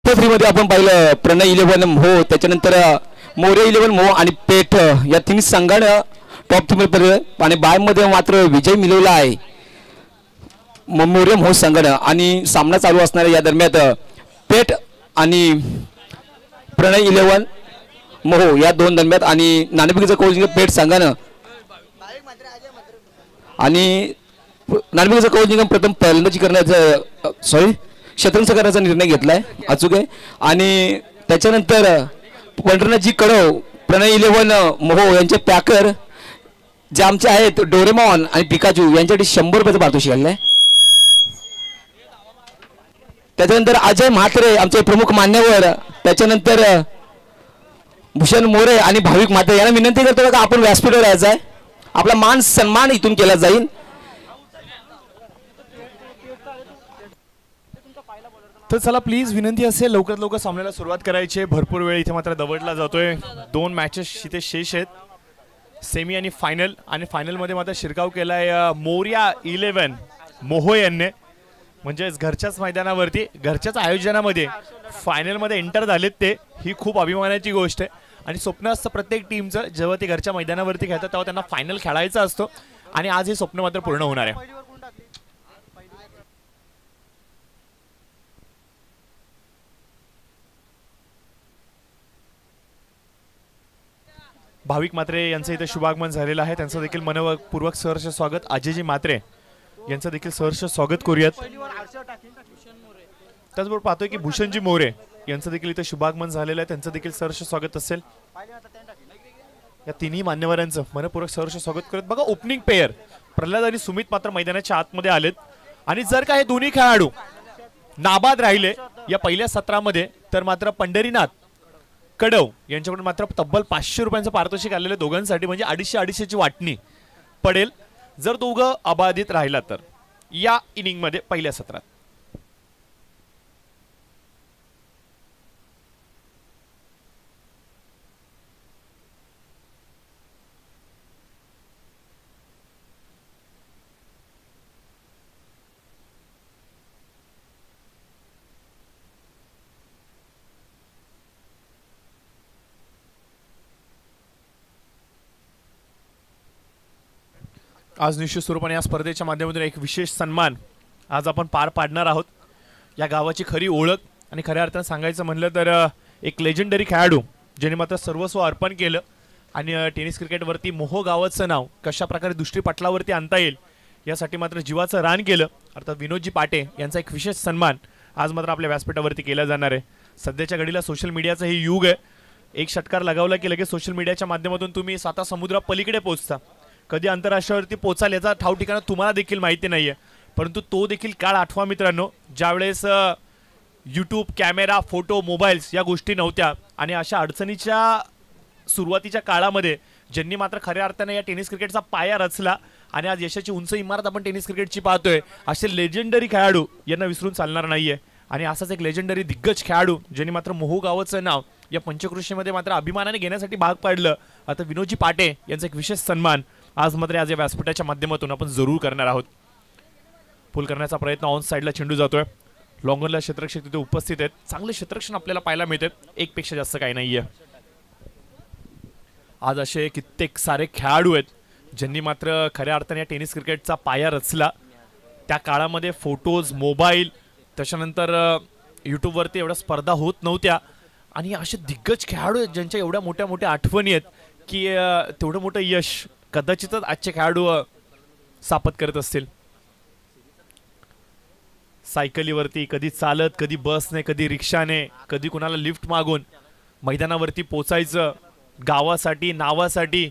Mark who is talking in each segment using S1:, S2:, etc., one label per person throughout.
S1: Top 3 मध्ये आपण पाहिलं प्रणय 11 मोह, त्याच्यानंतर मोरे 11 मोह आणि पेठ या तिन्ही संघानं टॉप 3 मध्ये आणि बाय मध्ये मात्र विजय मिळवला आहे मोरे मोह संघानं. आणि सामना चालू असणाऱ्या या दरम्यान पेठ आणि प्रणय 11 मोह या दोन दरम्यान आणि नाणेफेकीचा कौल पेठ संघानं आणि नाणेफेकीचा कौल जिंकून प्रथम फलंदाजी करण्याचा शतरंज करण्याचा निर्णय घेतलाय अचूक आहे. आणि त्याच्यानंतर पंढरनाथजी कडव प्रणय 11 मोह यांचे पॅकर जे आमचे आहेत डोरेमॉन आणि पिकाचू यांच्यासाठी 100 रुपयाचं पारितोषिक आलेलं आहे. त्याच्यानंतर अजय म्हात्रे आमचे प्रमुख मान्यवर, त्याच्यानंतर भूषण मोरे आणि भाविक म्हात्रे यांना विनंती करतो का आपण व्यासपीठावर यायचं आहे, आपला मान सन्मान इथून केला जाईल.
S2: तर चला प्लीज विनंती असेल लवकरात लवकर सामन्याला सुरुवात करायची आहे. भरपूर वेळ इथे मात्र दवडला जातोय. 2 मॅचेस इथे शेष आहेत, सेमी आणि फायनल. आणि फायनलमध्ये मात्र शिरकाव केलाय मोर्या 11 मोहो यांनी, म्हणजेच घरच्याच मैदानावरती घरच्याच आयोजनामध्ये फायनलमध्ये एंटर झालेत ते. ही खूप अभिमानाची गोष्ट आहे आणि स्वप्न असतं प्रत्येक टीमचं जेव्हा ते घरच्या मैदानावरती खेळतात तेव्हा त्यांना फायनल खेळायचा असतो आणि आज हे स्वप्न मात्र पूर्ण होणार आहे. भाविक म्हात्रे यांचं इथे शुभागमन झालेलं आहे, त्यांचं देखील मनपूर्वक सहर्ष स्वागत. अजयजी म्हात्रे यांचं देखील सहर्ष स्वागत करूयात. त्याचबरोबर पाहतोय की भूषणजी मोरे यांचं देखील इथे शुभागमन झालेलं आहे, त्यांचं देखील सहर्ष स्वागत असेल. या तिन्ही मान्यवरांचं मनपूर्वक सहर्ष स्वागत करत. बघा ओपनिंग पेयर प्रल्हाद आणि सुमित मात्र मैदानाच्या आतमध्ये आलेत आणि जर का हे दोन्ही खेळाडू नाबाद राहिले या पहिल्या सत्रामध्ये तर मात्र पंढरीनाथ कडव यांच्याकडून मात्र तब्बल 500 रुपयांचं पारितोषिक आलेलं दोघांसाठी, म्हणजे 250-250ची वाटणी पडेल जर दोघं अबाधित राहिला तर या इनिंग मध्ये पहिल्या सत्रात. आज निश्चित स्वरूपाने या स्पर्धेच्या माध्यमातून एक विशेष सन्मान आज आपण पार पाडणार आहोत. या गावाची खरी ओळख आणि खऱ्या अर्थाने सांगायचं म्हणलं तर एक लेजेंडरी खेळाडू ज्याने मात्र सर्वस्व अर्पण केलं आणि टेनिस क्रिकेटवरती मोहो गावाचं नाव कशा प्रकारे दृष्टीपटलावरती आणता येईल यासाठी मात्र जीवाचं रान केलं. अर्थात विनोदजी पाटे यांचा एक विशेष सन्मान आज मात्र आपल्या व्यासपीठावरती केला जाणार आहे. सध्याच्या घडीला सोशल मीडियाचं हे युग आहे. एक षटकार लगावला की लगेच सोशल मीडियाच्या माध्यमातून तुम्ही 7 समुद्रा पलीकडे पोहोचता. कधी आंतरराष्ट्रीयवरती पोचाल याचा ठाव ठिकाणा तुम्हाला देखील माहिती नाहीये, परंतु तो देखील काळ आठवा मित्रांनो, ज्यावेळेस यूट्यूब, कॅमेरा, फोटो, मोबाईल्स या गोष्टी नव्हत्या आणि अशा अडचणीच्या सुरुवातीच्या काळामध्ये ज्यांनी मात्र खऱ्या अर्थाने या टेनिस क्रिकेटचा पाया रचला आणि आज यशाची उंच इमारत आपण टेनिस क्रिकेटची पाहतोय, असे लेजेंडरी खेळाडू यांना विसरून चालणार नाहीये. आणि असाच एक लेजेंडरी दिग्गज खेळाडू ज्यांनी मात्र मोहो गावाचं नाव या पंचक्रोशीमध्ये मात्र अभिमानाने घेण्यासाठी भाग पाडलं. आता विनोदजी पाटे यांचा एक विशेष सन्मान आज मात्र आज या व्यासपीठाच्या माध्यमातून आपण जरूर करणार आहोत. पुल करण्याचा प्रयत्न ऑन साईडला चेंडू जातोय. लॉंगनला क्षेत्ररक्षक तिथे उपस्थित आहेत. चांगले क्षेत्ररक्षण आपल्याला पाहायला मिळते, एक पेक्षा जास्त काही नाहीये. आज असे कित्येक सारे खेळाडू आहेत ज्यांनी मात्र खऱ्या अर्थाने या टेनिस क्रिकेटचा पाया रचला. त्या काळामध्ये फोटोज, मोबाईल, त्याच्यानंतर यूट्यूबवरती एवढ्या स्पर्धा होत नव्हत्या आणि असे दिग्गज खेळाडू आहेत ज्यांच्या एवढ्या मोठ्या मोठ्या आठवणी आहेत की तेवढं मोठं यश कदाचितच आजचे खेळाडू सापत करत असतील. सायकलीवरती, कधी चालत, कधी बसने, कधी रिक्षाने, कधी कुणाला लिफ्ट मागून मैदानावरती पोचायचं गावासाठी, नावासाठी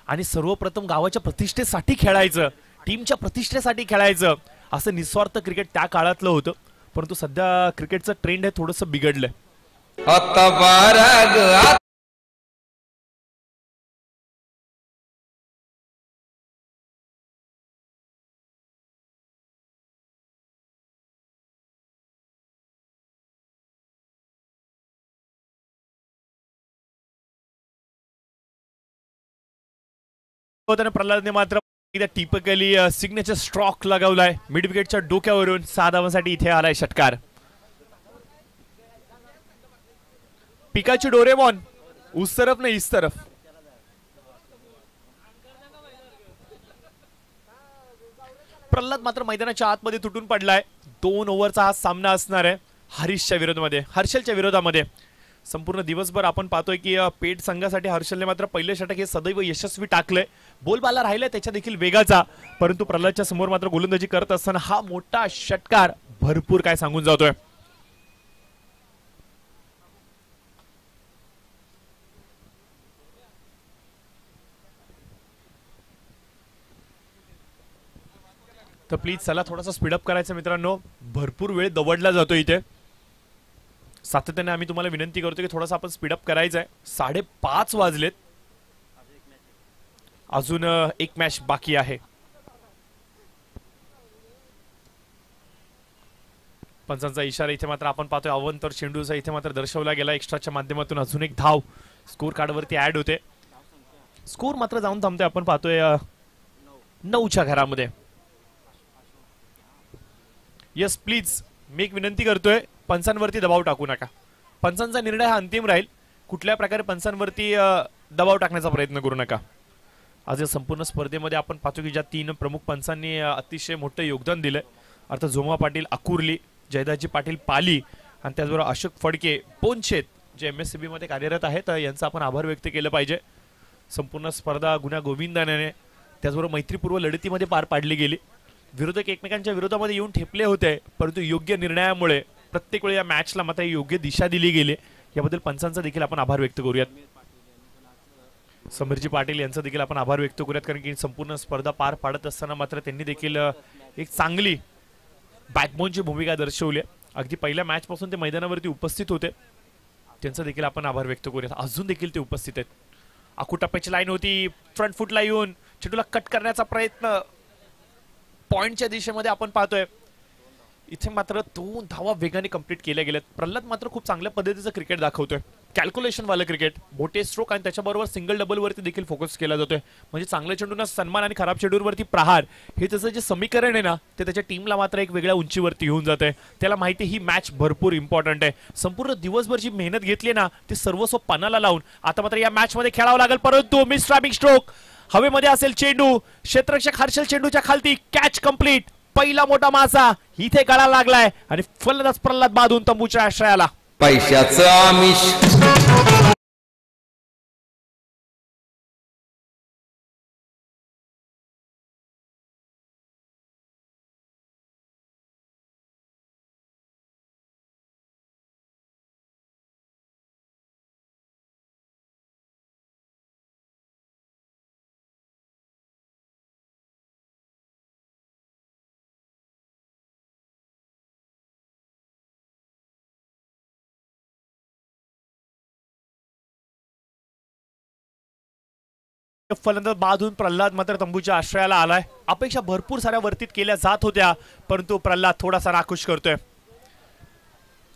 S2: आणि सर्वप्रथम गावाच्या प्रतिष्ठेसाठी खेळायचं, टीमच्या प्रतिष्ठेसाठी खेळायचं. असं निस्वार्थ क्रिकेट त्या काळातलं होतं. परंतु सध्या क्रिकेटचं ट्रेंड हे थोडंसं बिघडलंय. प्रल्हादने मात्र टिपिकली सिग्नेचर स्ट्रोक लगावलाय. मिड विकेटच्या डोक्यावरून 6 धावांसाठी इथे आलाय षटकार. पिकाची डोरेमॉन उस तरफ नाही इस तरफ. प्रल्हाद मात्र मैदानाच्या आतमध्ये तुटून पडलाय. 2 ओव्हरचा हा सामना असणार आहे हर्षलच्या विरोधामध्ये. संपूर्ण दिवसभर आपण पाहतोय की पेठ संघासाठी हर्षलने मात्र पहिले षटक हे सदैव यशस्वी टाकलंय. बोलबाला राहिलाय त्याच्या देखील वेगाचा, परंतु प्रल्हादच्या समोर मात्र गोलंदाजी करत असताना हा मोठा षटकार भरपूर काय सांगून जातोय. तर प्लीज चला थोडासा स्पीडअप करायचं मित्रांनो, भरपूर वेळ दवडला जातो इथे. सातत्याने आम्ही तुम्हाला विनंती करतो की थोडासा आपण स्पीडअप करायचं आहे. 5:30 वाजलेत, अजून एक मॅच बाकी आहे. पंचांचा इशारा इथे मात्र आपण पाहतोय अवंतर चेंडूचा इथे मात्र दर्शवला गेला. एक्स्ट्राच्या माध्यमातून अजून एक धाव स्कोर कार्डवरती ऍड होते. स्कोर मात्र जाऊन थांबतोय आपण पाहतोय 9च्या घरामध्ये. यस प्लीज, मी एक विनंती करतोय, पंचांवरती दबाव टाकू नका. पंचांचा निर्णय हा अंतिम राहील. कुठल्या प्रकारे पंचांवरती दबाव टाकण्याचा प्रयत्न करू नका. आज या संपूर्ण स्पर्धेमध्ये आपण पाहतो की ज्या 3 प्रमुख पंचांनी अतिशय मोठं योगदान दिलंय, अर्थात झोमा पाटील अकुर्ली, जयदाजी पाटील पाली आणि त्याचबरोबर अशोक फडके पोनशेत जे MSCB मध्ये कार्यरत आहेत, यांचा आपण आभार व्यक्त केलं पाहिजे. संपूर्ण स्पर्धा गुन्हा गोविंदाने त्याचबरोबर मैत्रीपूर्व लढतीमध्ये पार पाडली गेली. विरोधक एकमेकांच्या विरोधामध्ये येऊन ठेपले होते, परंतु योग्य निर्णयामुळे प्रत्येक वेळी या मॅचला मात्र योग्य दिशा दिली गेली. याबद्दल पंचांचा देखील आपण आभार व्यक्त करूयात. समीरजी पाटील यांचा देखील आपण आभार व्यक्त करूयात, कारण की संपूर्ण स्पर्धा पार पाडत असताना मात्र त्यांनी देखील एक चांगली बॅकबोनची भूमिका दर्शवली. अगदी पहिल्या मॅच पासून ते मैदानावरती उपस्थित होते, त्यांचा देखील आपण आभार व्यक्त करूयात. अजून देखील ते उपस्थित आहेत. आखूटप्प्याची लाईन होती, फ्रंट फुटला येऊन चेंडूला कट करण्याचा प्रयत्न पॉइंटच्या दिशेमध्ये आपण पाहतोय. इथे मात्र 2 धावा वेगाने कंप्लीट केल्या गेल्यात. प्रल्हाद मात्र खूप चांगल्या पद्धतीचं क्रिकेट दाखवतोय. कॅल्क्युलेशन वालं क्रिकेट, मोठे स्ट्रोक आणि त्याच्याबरोबर सिंगल डबल वरती देखील फोकस केला जातोय. म्हणजे चांगल्या चेंडूंना सन्मान आणि खराब चेंडूवरती प्रहार, हे त्याचं जे समीकरण आहे ना, ते त्याच्या टीमला मात्र एक वेगळ्या उंचीवरती घेऊन जात आहे. त्याला माहिती ही मॅच भरपूर इम्पॉर्टंट आहे. संपूर्ण दिवसभर जी मेहनत घेतली ना, ती सर्वस्व पणाला लावून आता मात्र या मॅच मध्ये खेळावं लागेल. परंतु मिस ट्रॅपिंग स्ट्रोक, हवेमध्ये असेल चेंडू, क्षेत्ररक्षक हर्षल चेंडूच्या खालती, कॅच कंप्लीट. पहिला मोठा मासा इथे गळाला लागलाय आणि फलंदाज प्रल्हाद बादून तंबूच्या आश्रयाला.
S3: पैशाचं आमिष.
S2: फलंदाज बाधून प्रल्हाद मात्र तंबूच्या आश्रयाला आलाय. अपेक्षा भरपूर साऱ्या वर्तीत केल्या जात होत्या, परंतु प्रल्हाद थोडासा नाखुश करतोय.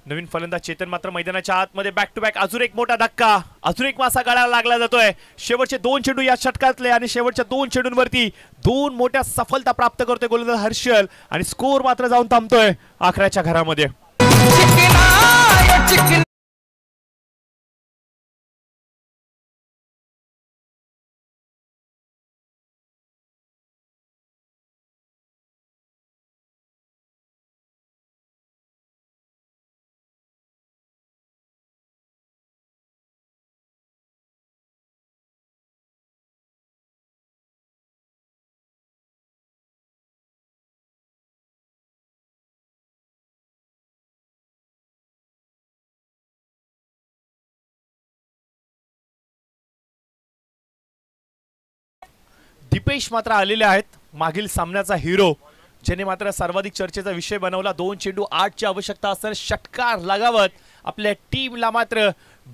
S2: नवीन फलंदाज चेतन मात्र मैदानाच्या आतमध्ये बॅक टू बॅक. अजून एक मोठा धक्का, अजून एक मासा गळाला लागला जातोय. शेवटचे 2 चेंडू या षटकातले आणि शेवटच्या 2 चेंडूंवरती 2 मोठ्या सफलता प्राप्त करतोय गोलंदाज हर्षल आणि स्कोर मात्र जाऊन थांबतोय 11च्या घरामध्ये. दीपेश मात्र आलेले आहेत, मागील सामन्याचा हिरो, ज्याने मात्र सर्वाधिक चर्चेचा विषय बनवला. 2 चेंडू 8ची आवश्यकता असताना षटकार लगावत आपल्या टीमला मात्र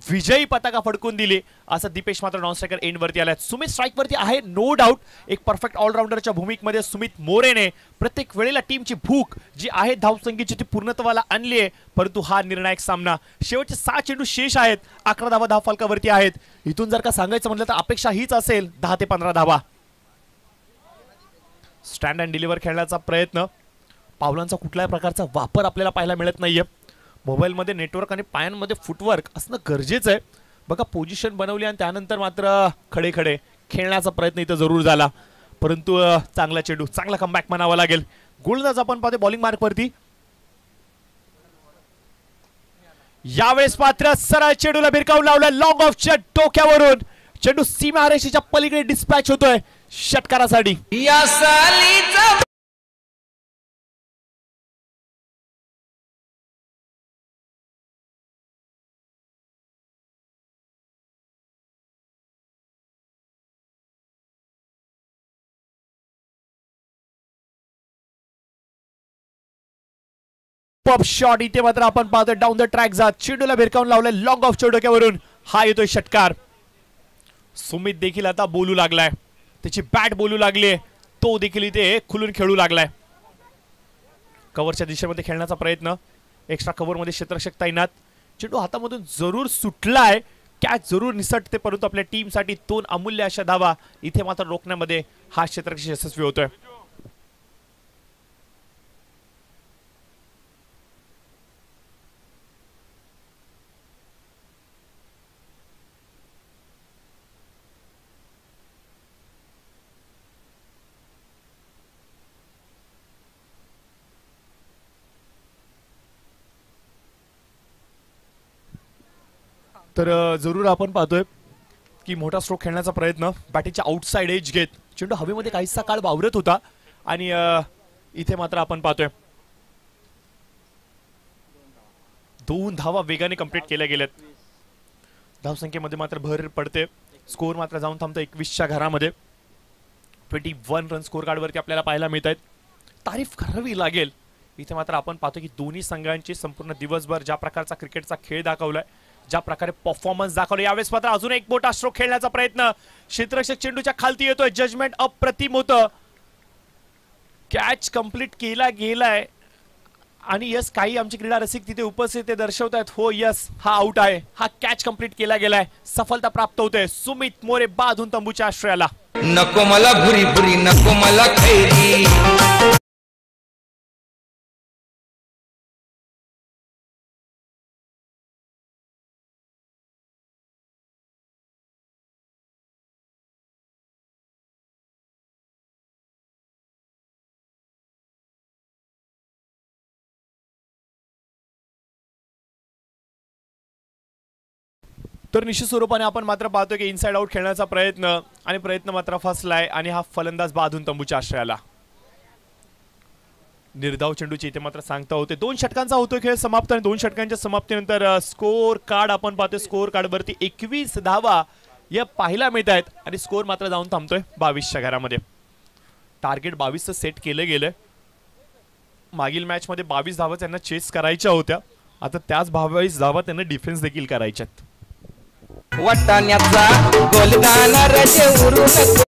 S2: विजयी पताका फडकून दिली. असं दीपेश मात्र नॉन स्ट्रायकर एंड वरती आलाय. सुमित स्ट्राईक वरती आहे नो डाऊट. एक परफेक्ट ऑलराऊंडरच्या भूमिकेमध्ये सुमित मोरेने प्रत्येक वेळेला टीमची भूक जी आहे धावसंख्येची ती पूर्णत्वाला आणली आहे. परंतु हा निर्णायक सामना, शेवटचे 6 चेंडू शेष आहेत, 11 धावा धावफलकावरती आहेत. इथून जर का सांगायचं म्हटलं तर अपेक्षा हीच असेल 10 ते 15 धावा. स्टँड अँड डिलिव्हर खेळण्याचा प्रयत्न, पावलांचा कुठल्याही प्रकारचा वापर आपल्याला पाहायला मिळत नाहीये. मोबाईलमध्ये नेटवर्क आणि पायांमध्ये फुटवर्क असणं गरजेचं आहे. बघा पोझिशन बनवली आणि त्यानंतर मात्र खडे खडे खेळण्याचा प्रयत्न इथं जरूर झाला, परंतु चांगला चेंडू, चांगला कमबॅक म्हणावा लागेल. गोलंदाज आपण पाहतो बॉलिंग मार्क वरती. यावेळेस मात्र सरळ चेंडूला भिरकावून लावलाय लॉंग ऑफच्या डोक्यावरून. चेंडू सीमारेषेच्या पलीकडे डिस्पॅच होतोय षटकारासाठी.
S3: या सालीचा
S2: पॉप शॉट इथे मात्र आपण पाहतोय डाऊन द ट्रॅक जात चेंडूला भिरकावून लावलाय लॉंग ऑफच्या डोक्यावरून. हा येतोय षटकार. सुमित देखील आता बोलू लागलाय, त्याची बॅट बोलू लागली, तो देखील इथे खुलून खेळू लागलाय. कव्हरच्या दिशेमध्ये खेळण्याचा प्रयत्न, एक्स्ट्रा कव्हर मध्ये क्षेत्ररक्षक तैनात. चेंडू हातामधून जरूर सुटलाय, कॅच जरूर निसटते, परंतु आपल्या टीमसाठी 2 अमूल्य अशा धावा इथे मात्र रोखण्यामध्ये हा क्षेत्ररक्षक यशस्वी होतोय. तर जरूर आपण पाहतोय की मोठा स्ट्रोक खेळण्याचा प्रयत्न, बॅटीच्या आउटसाइड एज घेत चेंडू हवेमध्ये काहीसा काळ वावरत होता आणि इथे मात्र आपण पाहतोय 2 धावा वेगाने कंप्लीट केल्या गेल्यात. धावसंख्येमध्ये मात्र भर पडते, स्कोर मात्र जाऊन थांबतो 21च्या घरामध्ये. 21 रन स्कोर कार्डवरती आपल्याला पाहायला मिळत आहेत. तारीफ करावी लागेल, इथे मात्र आपण पाहतो की दोन्ही संघांची संपूर्ण दिवसभर ज्या प्रकारचा क्रिकेटचा खेळ दाखवलाय, ज्या प्रकारे परफॉर्मन्स दाखवले, यावेळेस मात्र अजून एक मोठा स्ट्रोक खेळण्याचा प्रयत्न. क्षेत्ररक्षक चेंडूच्या खालती येतोय, जजमेंट अप्रतिम होतं. कॅच कंप्लीट केला गेलाय आणि यस काही आमचे क्रीडा रसिक तिथे उपस्थित ते दर्शवत आहेत, हो यस हा आउट आहे, हा कॅच कंप्लीट केला गेलाय, सफलता प्राप्त होते. सुमित मोरे बाधून तंबूच्या आश्रयाला.
S3: नको मला भुरी भुरी, नको मला खैरी.
S2: तर निश्चित स्वरूपाने आपण मात्र पाहतो की इनसाइड आउट खेळण्याचा प्रयत्न मात्र फसलाय आणि हा फलंदाज बाधून तंबूच्या आश्रयाला. निर्धाव चेंडूची इथे मात्र सांगता होते. 2 षटकांचा होतो खेळ समाप्त आणि 2 षटकांच्या समाप्तीनंतर स्कोर कार्ड आपण पाहतोय, स्कोर कार्ड वरती 21 धावा या पाहायला मिळत आहेत आणि स्कोर मात्र जाऊन थांबतोय 22च्या घरामध्ये. टार्गेट 22 सेट केलं गेलंय. मागील मॅच मध्ये 22 धावा त्यांना चेस करायच्या होत्या, आता त्याच 22 धावा त्यांना डिफेन्स देखील करायच्यात.
S3: वाटाण्याचा गोलदाना रजे उरून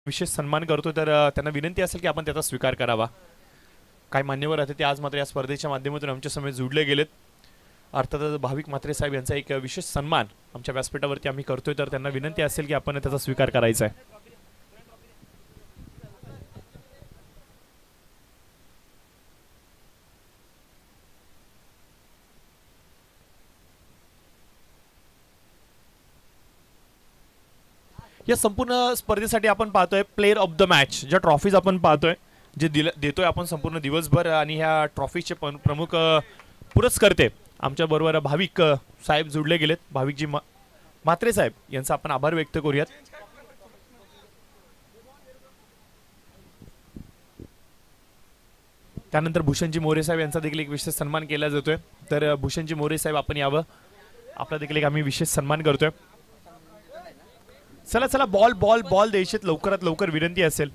S2: विशेष सन्मान करतो, तर त्यांना विनंती असेल की आपण त्याचा स्वीकार करावा. काही मान्यवर आहेत ते आज मात्र या स्पर्धेच्या माध्यमातून आमच्या समोर जुडले गेलेत. अर्थातच भाविक म्हात्रे साहेब यांचा एक विशेष सन्मान आमच्या व्यासपीठावरती आम्ही करतोय, तर त्यांना विनंती असेल की आपण त्याचा स्वीकार करायचा आहे. या संपूर्ण स्पर्धेसाठी आपण पाहतोय प्लेयर ऑफ द मॅच, ज्या ट्रॉफीज आपण पाहतोय, जे देतोय आपण संपूर्ण दिवसभर, आणि ह्या ट्रॉफीचे प्रमुख पुरस्कर्ते आमच्या बरोबर भाविक साहेब जुडले गेलेत. भाविकजी म्हात्रे साहेब यांचा आपण आभार व्यक्त करूयात. त्यानंतर भूषणजी मोरे साहेब यांचा देखील एक विशेष सन्मान केला जातोय. तर भूषणजी मोरे साहेब आपण यावं, आपला देखील एक आम्ही विशेष सन्मान करतोय. चला चला बॉल बॉल बॉल द्यायचे लवकरात लवकर विनंती असेल.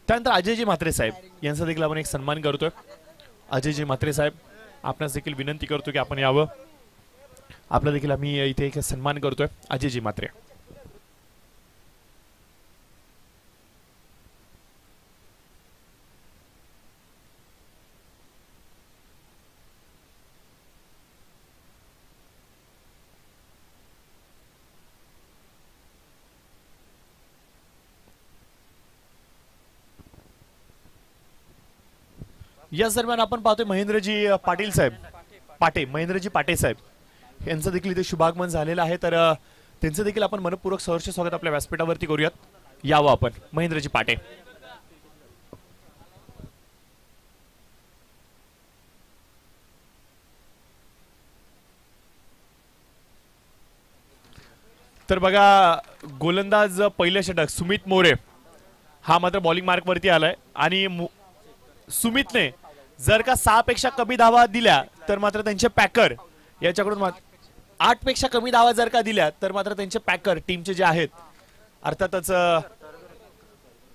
S2: त्यानंतर अजयजी म्हात्रे साहेब यांचा देखील आपण एक सन्मान करतोय. अजयजी म्हात्रे साहेब आपणास देखील विनंती करतो की आपण यावं. आपला देखील आम्ही इथे एक सन्मान करतोय. अजयजी म्हात्रे. याच दरम्यान आपण पाहतोय महेंद्रजी पाटील साहेब महेंद्रजी पाटे साहेब यांचं देखील इथे शुभागमन झालेलं आहे. तर त्यांचं देखील आपण मनपूर्वक सहर्ष स्वागत आपल्या व्यासपीठावरती करूयात. यावं आपण महेंद्रजी पाटे. तर बघा गोलंदाज पहिल्या षटक सुमित मोरे हा मात्र बॉलिंग मार्क वरती आलाय आणि सुमितने जर का 6 पेक्षा कमी धावा दिल्या तर मात्र त्यांचे पॅकर याच्याकडून 8 पेक्षा कमी धावा जर का दिल्या तर मात्र त्यांचे पॅकर टीमचे जे आहेत अर्थातच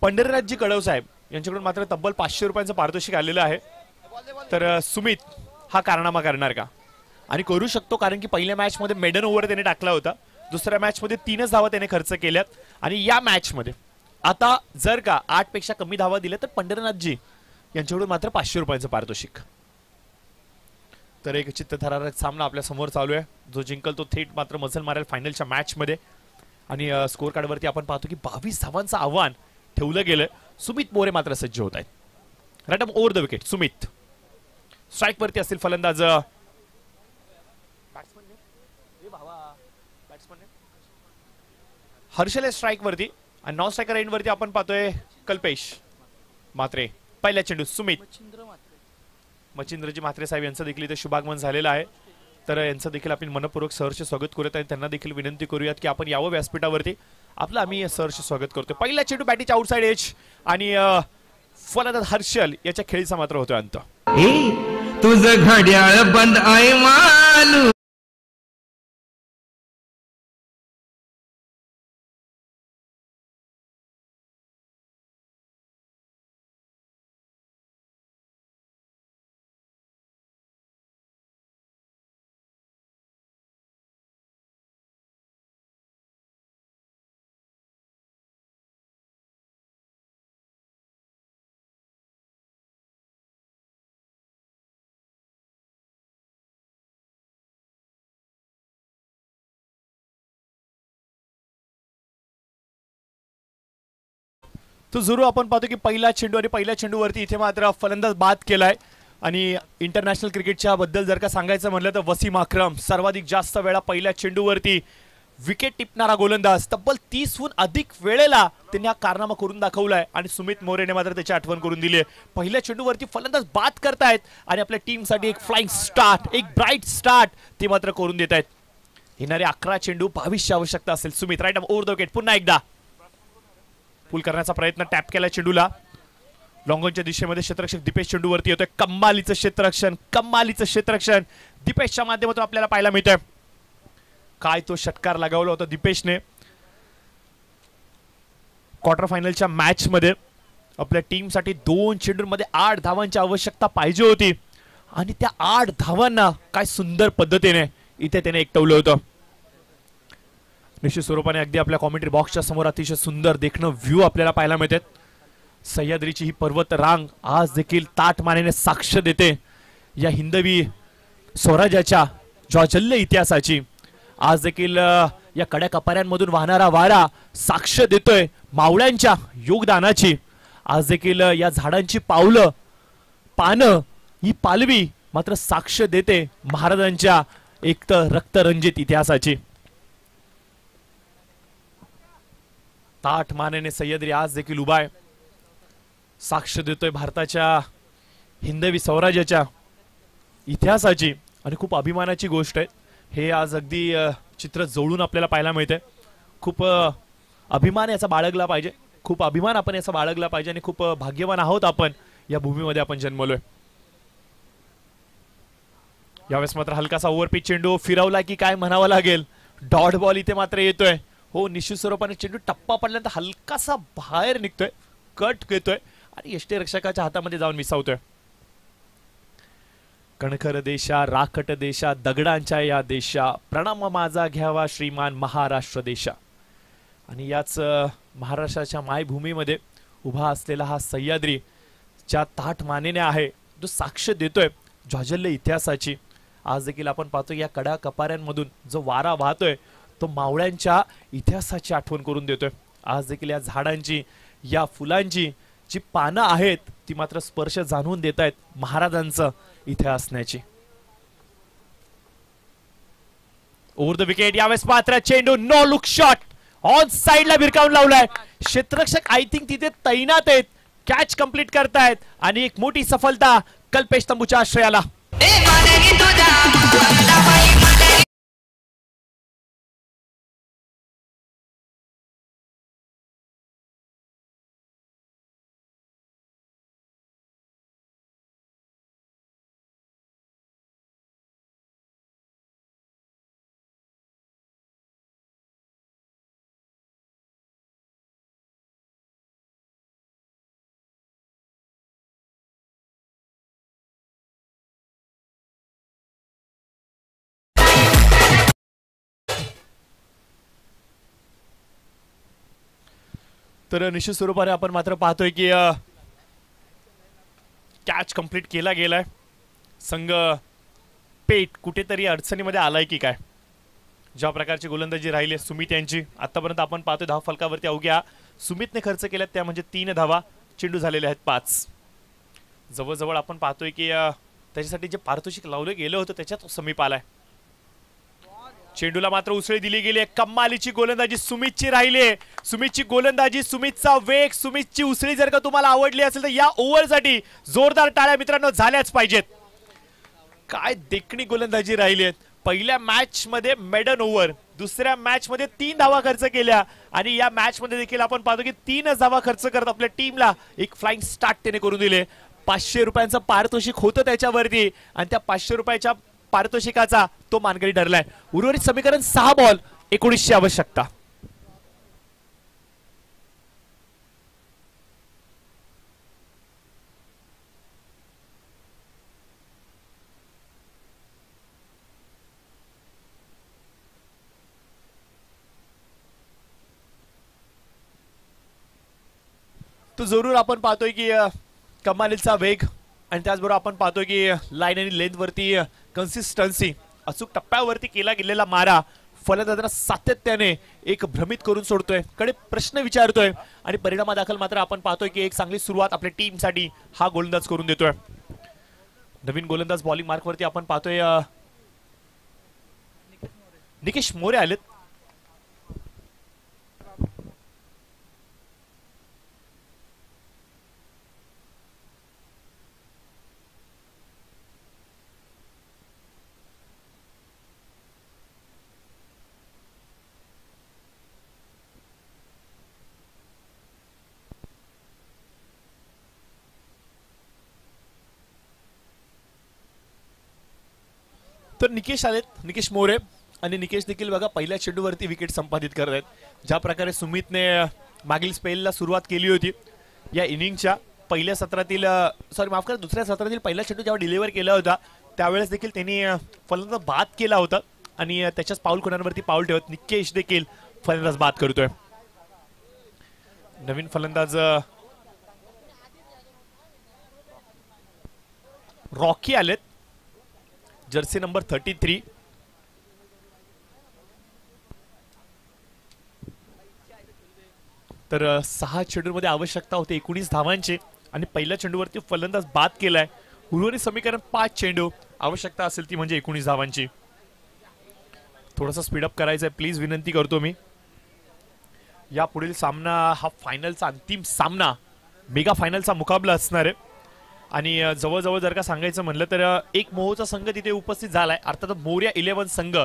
S2: पंढरीनाथजी कडव साहेब यांच्याकडून मात्र तब्बल 500 रुपयांचं पारितोषिक आलेलं आहे. तर सुमित हा कारनामा करणार का? आणि करू शकतो, कारण की पहिल्या मॅच मध्ये मेडन ओव्हर त्याने टाकला होता. दुसऱ्या मॅच मध्ये 3च धावा त्याने खर्च केल्यात आणि या मॅच मध्ये आता जर का 8 पेक्षा कमी धावा दिल्या तर पंढरीनाथजी यांच्याकडून मात्र 500 रुपयांचं पारितोषिक. तर एक चित्तथरारक सामना आपल्या समोर चालू आहे. जो जिंकल तो थेट मात्र मजल मारेल फायनलच्या मॅच मध्ये. आणि स्कोर कार्ड वरती आपण पाहतो की 22 धावांचं आव्हान ठेवलं गेलंय. सुमित मोरे मात्र सज्ज होत आहेत. Right up over the wicket. Sumit strike वरती असतील फलंदाज. हर्षल स्ट्राईक वरती आणि नॉन स्ट्रायकर एंड वरती आपण पाहतोय कल्पेश म्हात्रे. पहिल्या चेंडू सुमित. मच्छिंद्रजी म्हात्रे साहेब यांचं देखील इथे शुभागमन झालेलं आहे. तर यांचं देखील आपण मनपूर्वक सहर्ष स्वागत करूयात आणि त्यांना देखील विनंती करूयात की आपण यावं व्यासपीठावरती. आपलं आम्ही सहर्ष स्वागत करतोय. पहिला चेंडू बॅटीच्या आउटसाइड एज आणि फलंदाज हर्षल याच्या खेळीचा मात्र होतोय अंत.
S3: तुझं घड्याळ बंद आहे मालू.
S2: तो जरूर आपण पाहतो की पहिला चेंडू आणि पहिल्या चेंडूवरती इथे मात्र फलंदाज बाद केलाय. आणि इंटरनॅशनल क्रिकेटच्या बद्दल जर का सांगायचं म्हटलं तर वसीम अक्रम सर्वाधिक जास्त वेळा पहिल्या चेंडूवरती विकेट टिपणारा गोलंदाज. तब्बल 30हून अधिक वेळेला त्यांनी हा कारनामा करून दाखवलाय आणि सुमित मोरेने मात्र त्याची आठवण करून दिली आहे. पहिल्या चेंडूवरती फलंदाज बाद करतायत आणि आपल्या टीमसाठी एक फ्लाइंग स्टार्ट, एक ब्राईट स्टार्ट ते मात्र करून देत आहेत. येणारे 11 चेंडू 22ची आवश्यकता असेल. Sumit right over the wicket. पुन्हा एकदा पुल करण्याचा प्रयत्न. टॅप केला चेंडूला. लॉंगॉनच्या दिशेमध्ये क्षेत्ररक्षक दीपेश चेंडूवरती येतोय. कमालीचं क्षेत्ररक्षण दीपेशच्या माध्यमातून आपल्याला पाहायला मिळतंय. काय तो षटकार लगावला होता दीपेशने क्वार्टर फायनलच्या मॅच मध्ये. आपल्या टीमसाठी 2 चेंडूंमध्ये 8 धावांची आवश्यकता पाहिजे होती आणि त्या 8 धावांना काय सुंदर पद्धतीने इथे त्याने एकटवलं होतं. निश्चित स्वरूपाने अगदी आपल्या कॉमेंट्री बॉक्सच्या समोर अतिशय सुंदर देखणं व्ह्यू आपल्याला पाहायला मिळतात. सह्याद्रीची ही पर्वत रांग आज देखील ताठमानेने साक्ष देते या हिंदवी स्वराज्याच्या ज्वाजल्य इतिहासाची. आज देखील या कड्या कपाऱ्यांमधून वाहणारा वारा साक्ष देतोय मावळ्यांच्या योगदानाची. आज देखील या झाडांची पानं ही पालवी मात्र साक्ष देते महाराजांच्या एक तर रक्तरंजित इतिहासाची. ताठ मानेने सह्याद्री आज देखील उभा आहे. साक्ष देतोय भारताच्या हिंदवी स्वराज्याच्या इतिहासाची आणि खूप अभिमानाची गोष्ट आहे. हे आज अगदी चित्र जवळून आपल्याला पाहायला मिळते. खूप अभिमान याचा बाळगला पाहिजे. खूप अभिमान आपण याचा बाळगला पाहिजे आणि खूप भाग्यवान आहोत आपण या भूमीमध्ये आपण जन्मलोय. यावेळेस मात्र हलकासा ओव्हरपिच चेंडू फिरवला की काय म्हणावं लागेल. डॉट बॉल इथे मात्र येतोय. हो, निश्चित स्वरूपाने चेंडू टप्पा पडल्यानंतर हलकासा बाहेर निघतोय, कट घेतोय आणि यष्टीरक्षकाच्या हातामध्ये जाऊन विसावतोय. कणखर देशा राखट देशा दगडांच्या या देशा प्रणाम माझा घ्यावा श्रीमान महाराष्ट्र देशा. आणि याच महाराष्ट्राच्या मायभूमीमध्ये उभा असलेला हा सह्याद्री ज्या ताठ मानेने आहे जो साक्ष देतोय ज्वाजल्य इतिहासाची. आज देखील आपण पाहतो या कडा कपाऱ्यांमधून जो वारा वाहतोय तो मावळ्यांच्या इतिहासाची आठवण करून देतोय. आज देखील या झाडांची या फुलांची जी पानं आहेत ती मात्र स्पर्श जाणून देत आहेत महाराजांचं इथे असण्याची. ओव्हर द विकेट यावेळेस मात्र चेंडू नो लुक शॉट ऑन साइडला भिरकावून लावलाय. क्षेत्ररक्षक आय थिंक तिथे तैनात आहेत, कॅच कंप्लीट करतायत आणि एक मोठी सफलता कल्पेश तंबूच्या आश्रयाला. तर निश्चित स्वरूपाने आपण मात्र पाहतोय की कॅच कंप्लीट केला गेलाय. संघ पेट कुठेतरी अडचणीमध्ये आलाय की काय. ज्या प्रकारची गोलंदाजी राहिली सुमित यांची आतापर्यंत आपण पाहतोय धाव फलकावरती अवघ्या सुमितने खर्च केल्यात त्या म्हणजे 3 धावा. चेंडू झालेले आहेत 5. जवळजवळ आपण पाहतोय की त्याच्यासाठी जे पारितोषिक लावलं गेलं होतं त्याच्यात समीप आलाय. चेंडूला मात्र उसळी दिली गेली. कमालीची गोलंदाजी सुमितची राहिली. सुमितची गोलंदाजी, सुमितचा वेग, सुमितची उसळी जर का तुम्हाला आवडली असेल तर या ओव्हरसाठी जोरदार टाळ्या मित्रांनो झाल्याच पाहिजेत. काय देखणी गोलंदाजी राहिली आहे. पहिल्या मॅच मध्ये मेडन ओव्हर, दुसऱ्या मॅच मध्ये 3 धावा खर्च केल्या आणि या मॅच मध्ये देखील आपण पाहतो की 3 धावा खर्च करत आपल्या टीमला एक फ्लाइंग स्टार्ट त्याने करून दिले. 500 रुपयांचं पारितोषिक होतं त्याच्यावरती आणि त्या 500 रुपयाच्या पारितोषिकाचा तो मानकरी ठरलाय. उर्वरित समीकरण 6 बॉल 19ची आवश्यकता. तो जरूर आपण पाहतोय की कमालीचा वेग आणि त्याचबरोबर आपण पाहतोय की लाईन आणि लेंथ वरती कन्सिस्टन्सी, अचूक टप्प्यावरती केला गेलेला मारा फलंदाजांना सातत्याने एक भ्रमित करून सोडतोय, कडे प्रश्न विचारतोय आणि परिणामादाखल मात्र आपण पाहतोय की एक चांगली सुरुवात आपल्या टीमसाठी हा गोलंदाज करून देतोय. नवीन गोलंदाज बॉलिंग मार्क वरती आपण पाहतोय निकेश मोरे आलेत. तर निकेश आलेत, निकेश मोरे आणि निकेश देखील बघा पहिल्या चेंडूवरती विकेट संपादित करत आहेत. ज्या प्रकारे सुमितने मागील स्पेलला सुरुवात केली होती या इनिंगच्या पहिल्या सत्रातील माफ करा दुसऱ्या सत्रातील पहिला चेंडू जेव्हा डिलिव्हर केला होता त्यावेळेस देखील त्यांनी फलंदाज बाद केला होता आणि त्याच्याच पाऊल खुणांवरती पाऊल ठेवत निकेश देखील फलंदाज बाद करतोय. नवीन फलंदाज रॉकी आलेत, जर्सी नंबर 33. तर 6 चेंडूमध्ये आवश्यकता होती 19 धावांची आणि पहिल्या चेंडूवरती फलंदाज बाद केलाय. उर्वरित समीकरण 5 चेंडू आवश्यकता असेल ती म्हणजे 19 धावांची. थोडासा स्पीडअप करायचंय प्लीज, विनंती करतो मी. या पुढील सामना हा फायनलचा अंतिम सामना, मेगा फायनलचा मुकाबला असणार आहे आणि जवळजवळ जर का सांगायचं म्हणलं तर एक मोहोचा संघ तिथे उपस्थित झालाय, अर्थात मोर्या 11 संघ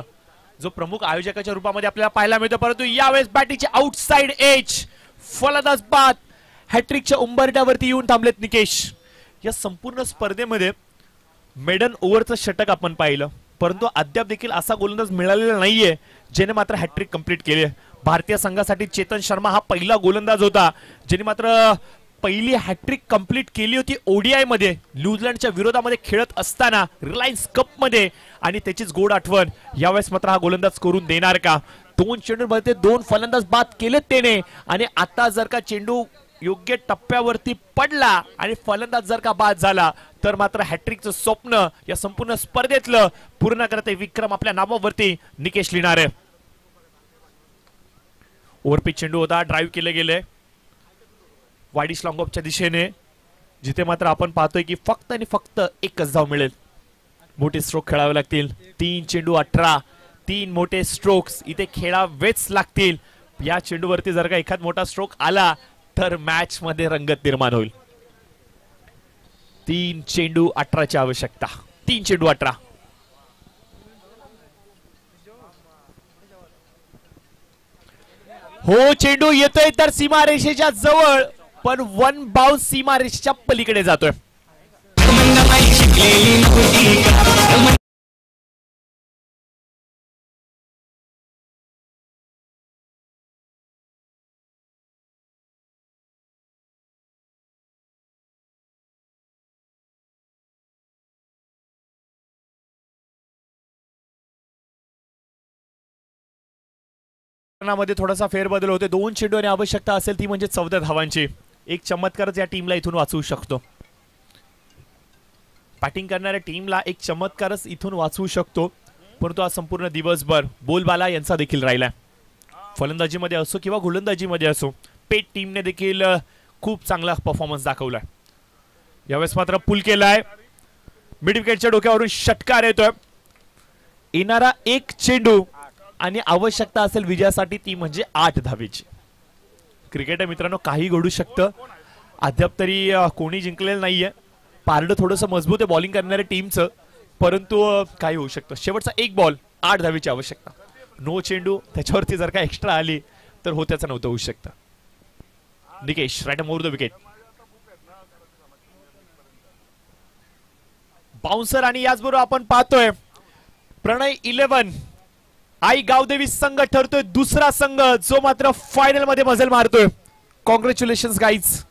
S2: जो प्रमुख आयोजकाच्या रूपामध्ये आपल्याला पाहायला मिळतो. परंतु यावेळेस बॅटिंगचे आउटसाइड एज, फलंदाज बाद, हॅट्रिकच्या उंबरठ्यावरती येऊन थांबलेत निकेश. या संपूर्ण स्पर्धेमध्ये मेडन ओव्हरचं षटक आपण पाहिलं, परंतु अद्याप देखील असा गोलंदाज मिळालेला नाहीये ज्याने मात्र हॅट्रिक कंप्लीट केली. भारतीय संघासाठी चेतन शर्मा हा पहिला गोलंदाज होता ज्याने मात्र पहिली हॅट्रिक कंप्लीट केली होती ओडीआय मध्ये न्यूझीलंडच्या विरोधामध्ये खेळत असताना रिलायन्स कप मध्ये, आणि त्याचीच गोड आठवण यावेळेस मात्र हा गोलंदाज करून देणार का? 2 चेंडूंमध्ये 2 फलंदाज बाद केलेत त्याने, आणि आता जर का चेंडू योग्य टप्प्यावरती पडला आणि फलंदाज जर का बाद झाला तर मात्र हॅट्रिकचं स्वप्न या संपूर्ण स्पर्धेतलं पूर्ण करते विक्रम आपल्या नावावरती निकेश लिहिणार आहे. ओव्हरपिच चेंडू होता, ड्राईव्ह केले गेले वाईडिश लॉंग ऑफच्या दिशेने, जिथे मात्र आपण पाहतोय की फक्त आणि फक्त एकच धाव मिळेल. मोठे स्ट्रोक खेळावे लागतील. 3 चेंडू 18, 3 मोठे स्ट्रोक्स इथे खेळावेच लागतील. या चेंडूवरती जर का एखाद मोठा स्ट्रोक आला तर मॅच मध्ये रंगत निर्माण होईल. 3 चेंडू 18 ची आवश्यकता. 3 चेंडू 18. हो, चेंडू येतोय तर सीमारेषेच्या जवळ, पण 1 बाउन्स सीमारेषेच्या पलीकडे जातोय. मध्ये थोडासा फेरबदल होते. 2 चेंडू आणि आवश्यकता असेल ती म्हणजे 14 धावांची. एक चमत्कारच या टीमला इथून वाचवू शकतो. बॅटिंग करणाऱ्या टीमला एक चमत्कारच इथून वाचवू शकतो, परंतु आज संपूर्ण दिवसभर बोलबाला यांचा देखील राहिलाय. फलंदाजीमध्ये असो किंवा गोलंदाजीमध्ये असो, पेट टीमने देखील खूप चांगला परफॉर्मन्स दाखवलाय. यावेळेस मात्र पुल केलाय, मिड विकेटच्या डोक्यावरून षटकार येतोय. येणारा एक चेंडू आणि आवश्यकता असेल विजयासाठी ती म्हणजे 8 धावेची. क्रिकेट आहे मित्रांनो, काही घडू शकतं. अद्याप तरी कोणी जिंकलेलं नाहीये. पारडं थोडंसं मजबूत आहे बॉलिंग करणाऱ्या टीमचं, परंतु काही होऊ शकतं. शेवटचा एक बॉल, 8 धावेची आवश्यकता. नो चेंडू, त्याच्यावरती जर का एक्स्ट्रा आली तर होत्याचं नव्हतं होऊ शकतं. Nikesh right more the wicket. Bouncer, आणि याचबरोबर आपण पाहतोय प्रणय 11 आई गावदेवी संघ ठरतोय दुसरा संघ जो मात्र फायनल मध्ये मजल मारतोय. Congratulation guys.